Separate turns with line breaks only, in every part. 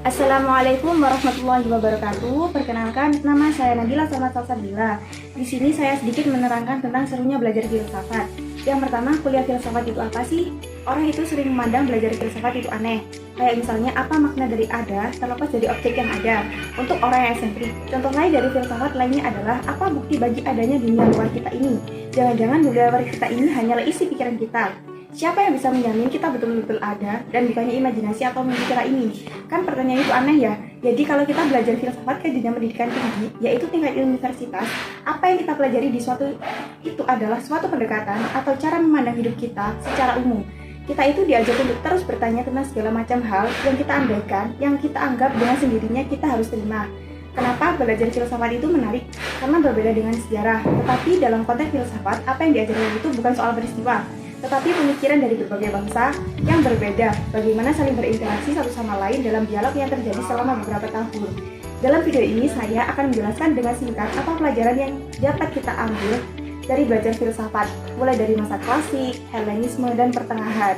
Assalamualaikum warahmatullahi wabarakatuh. Perkenalkan, nama saya Nabila Salsabila. Di sini saya sedikit menerangkan tentang serunya belajar filsafat. Yang pertama, kuliah filsafat itu apa sih? Orang itu sering memandang belajar filsafat itu aneh. Kayak misalnya, apa makna dari ada terlepas dari objek yang ada? Untuk orang yang sentrik, contoh lain dari filsafat lainnya adalah apa bukti bagi adanya dunia luar kita ini? Jangan-jangan dunia luar kita ini hanyalah isi pikiran kita. Siapa yang bisa menjamin kita betul-betul ada dan bukannya imajinasi atau mimpi kita ini? Kan pertanyaan itu aneh ya. Jadi kalau kita belajar filsafat ke jenjang pendidikan tinggi, yaitu tingkat universitas, apa yang kita pelajari di suatu itu adalah suatu pendekatan atau cara memandang hidup kita secara umum. Kita itu diajar untuk terus bertanya tentang segala macam hal yang kita andaikan, yang kita anggap dengan sendirinya kita harus terima. Kenapa belajar filsafat itu menarik? Karena berbeda dengan sejarah. Tetapi dalam konteks filsafat, apa yang diajarkan itu bukan soal peristiwa, tetapi pemikiran dari berbagai bangsa yang berbeda, bagaimana saling berinteraksi satu sama lain dalam dialog yang terjadi selama beberapa tahun. Dalam video ini saya akan menjelaskan dengan singkat apa pelajaran yang dapat kita ambil dari belajar filsafat, mulai dari masa klasik, Helenisme, dan pertengahan.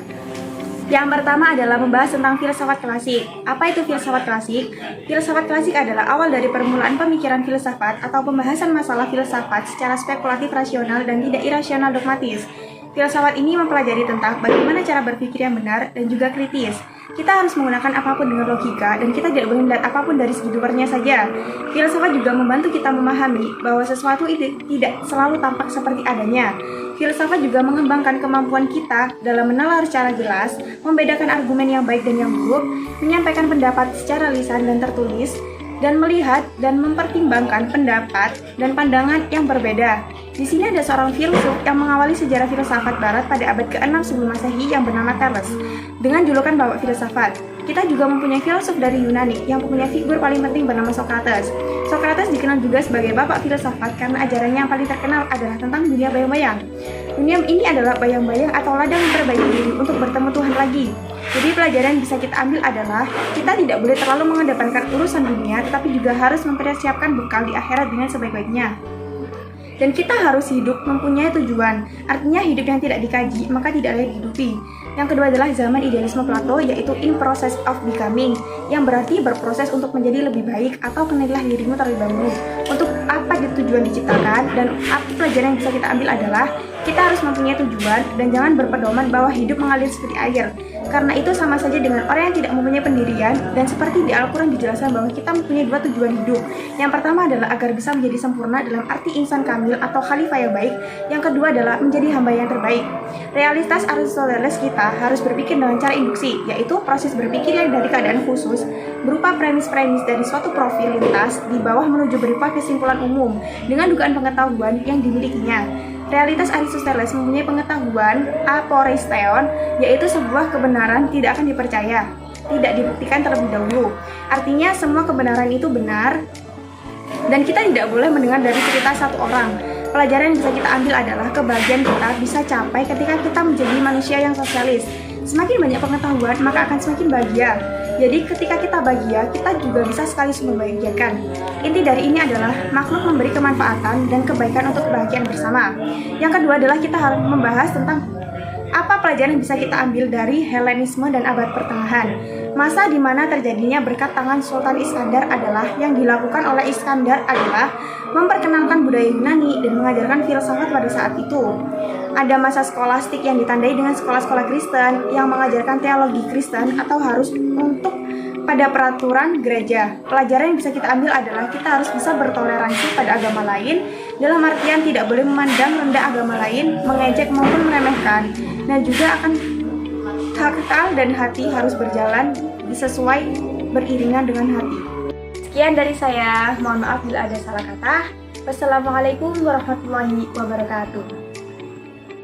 Yang pertama adalah membahas tentang filsafat klasik. Apa itu filsafat klasik? Filsafat klasik adalah awal dari permulaan pemikiran filsafat atau pembahasan masalah filsafat secara spekulatif rasional dan tidak irasional dogmatis. Filsafat ini mempelajari tentang bagaimana cara berpikir yang benar dan juga kritis. Kita harus menggunakan apapun dengan logika dan kita tidak boleh melihat apapun dari segi luarnya saja. Filsafat juga membantu kita memahami bahwa sesuatu itu tidak selalu tampak seperti adanya. Filsafat juga mengembangkan kemampuan kita dalam menalar secara jelas, membedakan argumen yang baik dan yang buruk, menyampaikan pendapat secara lisan dan tertulis, dan melihat dan mempertimbangkan pendapat dan pandangan yang berbeda. Di sini ada seorang filsuf yang mengawali sejarah filsafat barat pada abad ke-6 sebelum Masehi yang bernama Thales, dengan julukan Bapak Filsafat. Kita juga mempunyai filsuf dari Yunani yang mempunyai figur paling penting bernama Socrates. Socrates dikenal juga sebagai Bapak Filsafat karena ajarannya yang paling terkenal adalah tentang dunia bayang-bayang. Dunia ini adalah bayang-bayang atau ladang memperbaiki diri untuk bertemu Tuhan lagi. Jadi pelajaran yang bisa kita ambil adalah kita tidak boleh terlalu mengedepankan urusan dunia, tetapi juga harus mempersiapkan bekal di akhirat dengan sebaik-baiknya. Dan kita harus hidup mempunyai tujuan, artinya hidup yang tidak dikaji, maka tidak layak dihidupi. Yang kedua adalah zaman idealisme Plato, yaitu in process of becoming, yang berarti berproses untuk menjadi lebih baik atau kenalilah dirimu terlebih dahulu. Untuk apa tujuan diciptakan dan apa pelajaran yang bisa kita ambil adalah kita harus mempunyai tujuan dan jangan berpedoman bahwa hidup mengalir seperti air. Karena itu sama saja dengan orang yang tidak mempunyai pendirian, dan seperti di Al-Quran dijelaskan bahwa kita mempunyai dua tujuan hidup. Yang pertama adalah agar bisa menjadi sempurna dalam arti insan kamil atau khalifah yang baik. Yang kedua adalah menjadi hamba yang terbaik. Realitas Aristoteles kita harus berpikir dengan cara induksi, yaitu proses berpikir yang dari keadaan khusus, berupa premis-premis dari suatu profil lintas di bawah menuju berupa kesimpulan umum dengan dugaan pengetahuan yang dimilikinya. Realitas Aristoteles mempunyai pengetahuan aporistheon, yaitu sebuah kebenaran tidak akan dipercaya, tidak dibuktikan terlebih dahulu. Artinya semua kebenaran itu benar dan kita tidak boleh mendengar dari cerita satu orang. Pelajaran yang bisa kita ambil adalah kebahagiaan kita bisa capai ketika kita menjadi manusia yang sosialis. Semakin banyak pengetahuan, maka akan semakin bahagia. Jadi ketika kita bahagia, kita juga bisa sekaligus membahagiakan. Inti dari ini adalah makhluk memberi kemanfaatan dan kebaikan untuk kebahagiaan bersama. Yang kedua adalah kita harus membahas tentang apa pelajaran yang bisa kita ambil dari Helenisme dan abad pertengahan. Masa di mana terjadinya berkat tangan Sultan Iskandar adalah yang dilakukan oleh Iskandar adalah memperkenalkan budaya Yunani dan mengajarkan filsafat pada saat itu. Ada masa skolastik yang ditandai dengan sekolah-sekolah Kristen yang mengajarkan teologi Kristen atau harus untuk pada peraturan gereja. Pelajaran yang bisa kita ambil adalah kita harus bisa bertoleransi pada agama lain, dalam artian tidak boleh memandang rendah agama lain, mengejek maupun meremehkan, dan juga akan akal dan hati harus berjalan sesuai beriringan dengan hati. Sekian dari saya, mohon maaf bila ada salah kata. Wassalamualaikum warahmatullahi wabarakatuh.